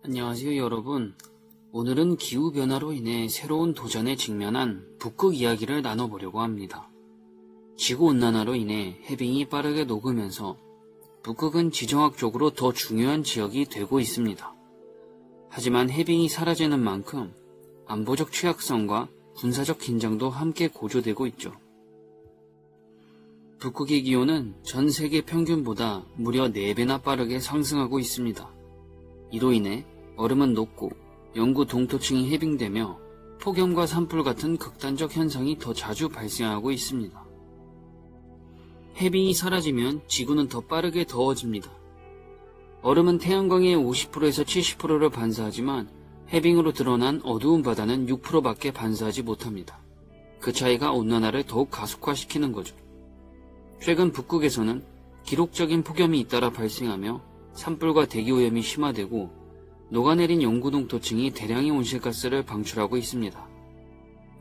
안녕하세요 여러분. 오늘은 기후변화로 인해 새로운 도전에 직면한 북극 이야기를 나눠보려고 합니다. 지구온난화로 인해 해빙이 빠르게 녹으면서 북극은 지정학적으로 더 중요한 지역이 되고 있습니다. 하지만 해빙이 사라지는 만큼 안보적 취약성과 군사적 긴장도 함께 고조되고 있죠. 북극의 기온은 전 세계 평균보다 무려 4배나 빠르게 상승하고 있습니다. 이로 인해 얼음은 녹고 영구 동토층이 해빙되며 폭염과 산불 같은 극단적 현상이 더 자주 발생하고 있습니다. 해빙이 사라지면 지구는 더 빠르게 더워집니다. 얼음은 태양광의 50%에서 70%를 반사하지만 해빙으로 드러난 어두운 바다는 6%밖에 반사하지 못합니다. 그 차이가 온난화를 더욱 가속화시키는 거죠. 최근 북극에서는 기록적인 폭염이 잇따라 발생하며 산불과 대기오염이 심화되고 녹아내린 영구동토층이 대량의 온실가스를 방출하고 있습니다.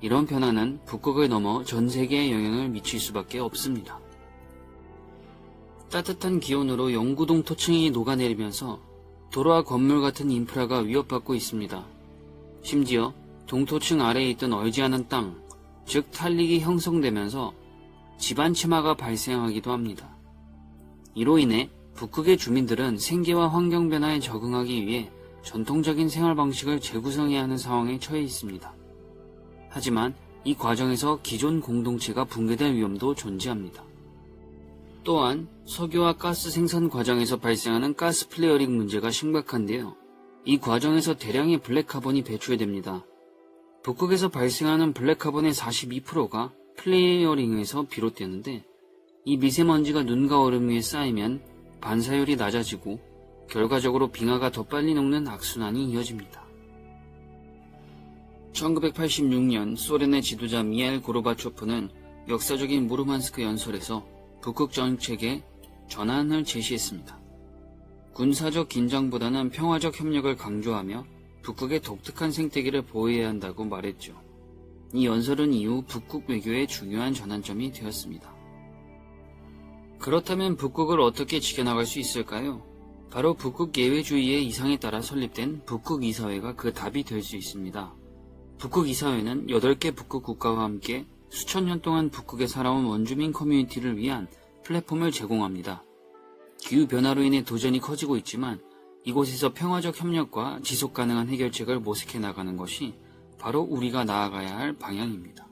이런 변화는 북극을 넘어 전 세계에 영향을 미칠 수밖에 없습니다. 따뜻한 기온으로 영구동토층이 녹아내리면서 도로와 건물 같은 인프라가 위협받고 있습니다. 심지어 동토층 아래에 있던 얼지 않은 땅, 즉 탄릭이 형성되면서 지반 침하가 발생하기도 합니다. 이로 인해 북극의 주민들은 생계와 환경 변화에 적응하기 위해 전통적인 생활 방식을 재구성해야 하는 상황에 처해 있습니다. 하지만 이 과정에서 기존 공동체가 붕괴될 위험도 존재합니다. 또한 석유와 가스 생산 과정에서 발생하는 가스 플레어링 문제가 심각한데요. 이 과정에서 대량의 블랙카본이 배출됩니다. 북극에서 발생하는 블랙카본의 42%가 플레이어링에서 비롯되는데 이 미세먼지가 눈과 얼음 위에 쌓이면 반사율이 낮아지고 결과적으로 빙하가 더 빨리 녹는 악순환이 이어집니다. 1986년 소련의 지도자 미하일 고르바초프는 역사적인 무르만스크 연설에서 북극 정책의 전환을 제시했습니다. 군사적 긴장보다는 평화적 협력을 강조하며 북극의 독특한 생태계를 보호해야 한다고 말했죠. 이 연설은 이후 북극 외교의 중요한 전환점이 되었습니다. 그렇다면 북극을 어떻게 지켜나갈 수 있을까요? 바로 북극 예외주의의 이상에 따라 설립된 북극이사회가 그 답이 될 수 있습니다. 북극이사회는 8개 북극 국가와 함께 수천 년 동안 북극에 살아온 원주민 커뮤니티를 위한 플랫폼을 제공합니다. 기후변화로 인해 도전이 커지고 있지만 이곳에서 평화적 협력과 지속가능한 해결책을 모색해 나가는 것이 바로 우리가 나아가야 할 방향입니다.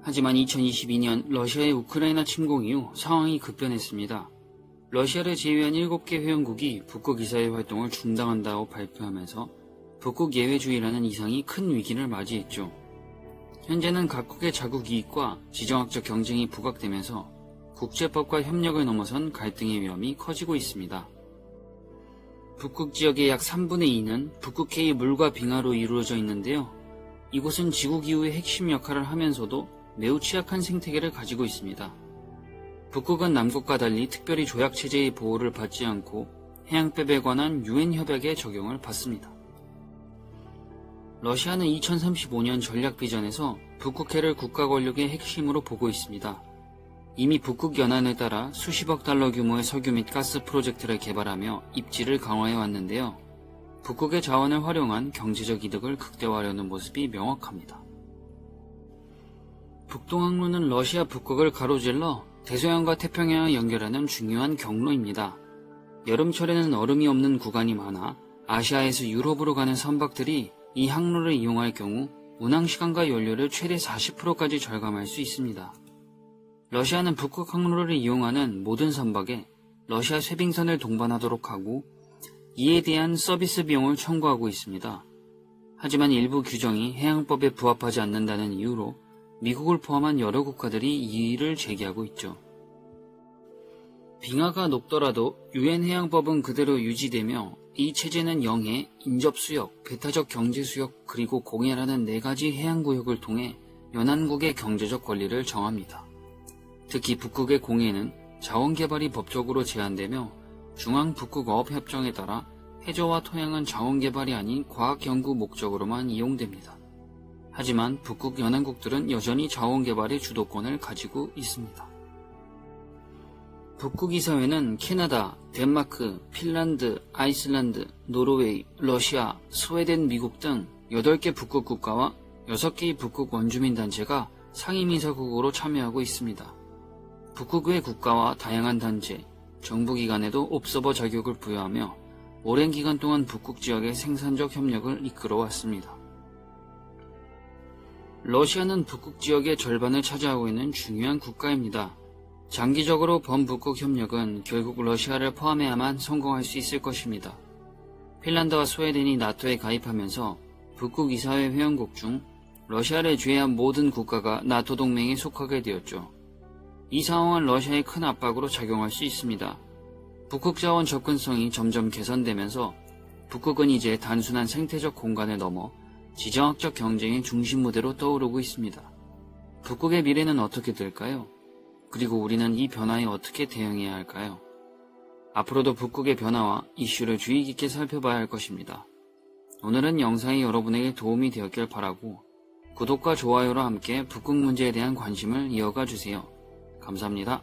하지만 2022년 러시아의 우크라이나 침공 이후 상황이 급변했습니다. 러시아를 제외한 7개 회원국이 북극이사회 활동을 중단한다고 발표하면서 북극 예외주의라는 이상이 큰 위기를 맞이했죠. 현재는 각국의 자국 이익과 지정학적 경쟁이 부각되면서 국제법과 협력을 넘어선 갈등의 위험이 커지고 있습니다. 북극 지역의 약 3분의 2는 북극해의 물과 빙하로 이루어져 있는데요. 이곳은 지구기후의 핵심 역할을 하면서도 매우 취약한 생태계를 가지고 있습니다. 북극은 남극과 달리 특별히 조약체제의 보호를 받지 않고 해양법에 관한 UN 협약의 적용을 받습니다. 러시아는 2035년 전략비전에서 북극해를 국가 권력의 핵심으로 보고 있습니다. 이미 북극연안에 따라 수십억 달러 규모의 석유 및 가스 프로젝트를 개발하며 입지를 강화해 왔는데요. 북극의 자원을 활용한 경제적 이득을 극대화하려는 모습이 명확합니다. 북동항로는 러시아 북극을 가로질러 대서양과 태평양을 연결하는 중요한 경로입니다. 여름철에는 얼음이 없는 구간이 많아 아시아에서 유럽으로 가는 선박들이 이 항로를 이용할 경우 운항시간과 연료를 최대 40%까지 절감할 수 있습니다. 러시아는 북극 항로를 이용하는 모든 선박에 러시아 쇄빙선을 동반하도록 하고 이에 대한 서비스 비용을 청구하고 있습니다. 하지만 일부 규정이 해양법에 부합하지 않는다는 이유로 미국을 포함한 여러 국가들이 이의를 제기하고 있죠. 빙하가 녹더라도 UN 해양법은 그대로 유지되며 이 체제는 영해, 인접수역, 배타적 경제수역 그리고 공해라는 4가지 해양구역을 통해 연안국의 경제적 권리를 정합니다. 특히 북극의 공해는 자원개발이 법적으로 제한되며 중앙북극어업협정에 따라 해저와 토양은 자원개발이 아닌 과학연구 목적으로만 이용됩니다. 하지만 북극 연안국들은 여전히 자원개발의 주도권을 가지고 있습니다. 북극 이사회는 캐나다, 덴마크, 핀란드, 아이슬란드, 노르웨이, 러시아, 스웨덴, 미국 등 8개 북극 국가와 6개의 북극 원주민 단체가 상임이사국으로 참여하고 있습니다. 북극 외 국가와 다양한 단체, 정부기관에도 옵서버 자격을 부여하며 오랜 기간 동안 북극 지역의 생산적 협력을 이끌어왔습니다. 러시아는 북극 지역의 절반을 차지하고 있는 중요한 국가입니다. 장기적으로 범북극 협력은 결국 러시아를 포함해야만 성공할 수 있을 것입니다. 핀란드와 스웨덴이 나토에 가입하면서 북극 이사회 회원국 중 러시아를 제외한 모든 국가가 나토 동맹에 속하게 되었죠. 이 상황은 러시아의 큰 압박으로 작용할 수 있습니다. 북극 자원 접근성이 점점 개선되면서 북극은 이제 단순한 생태적 공간을 넘어 지정학적 경쟁의 중심 무대로 떠오르고 있습니다. 북극의 미래는 어떻게 될까요? 그리고 우리는 이 변화에 어떻게 대응해야 할까요? 앞으로도 북극의 변화와 이슈를 주의 깊게 살펴봐야 할 것입니다. 오늘은 영상이 여러분에게 도움이 되었길 바라고 구독과 좋아요로 함께 북극 문제에 대한 관심을 이어가 주세요. 감사합니다.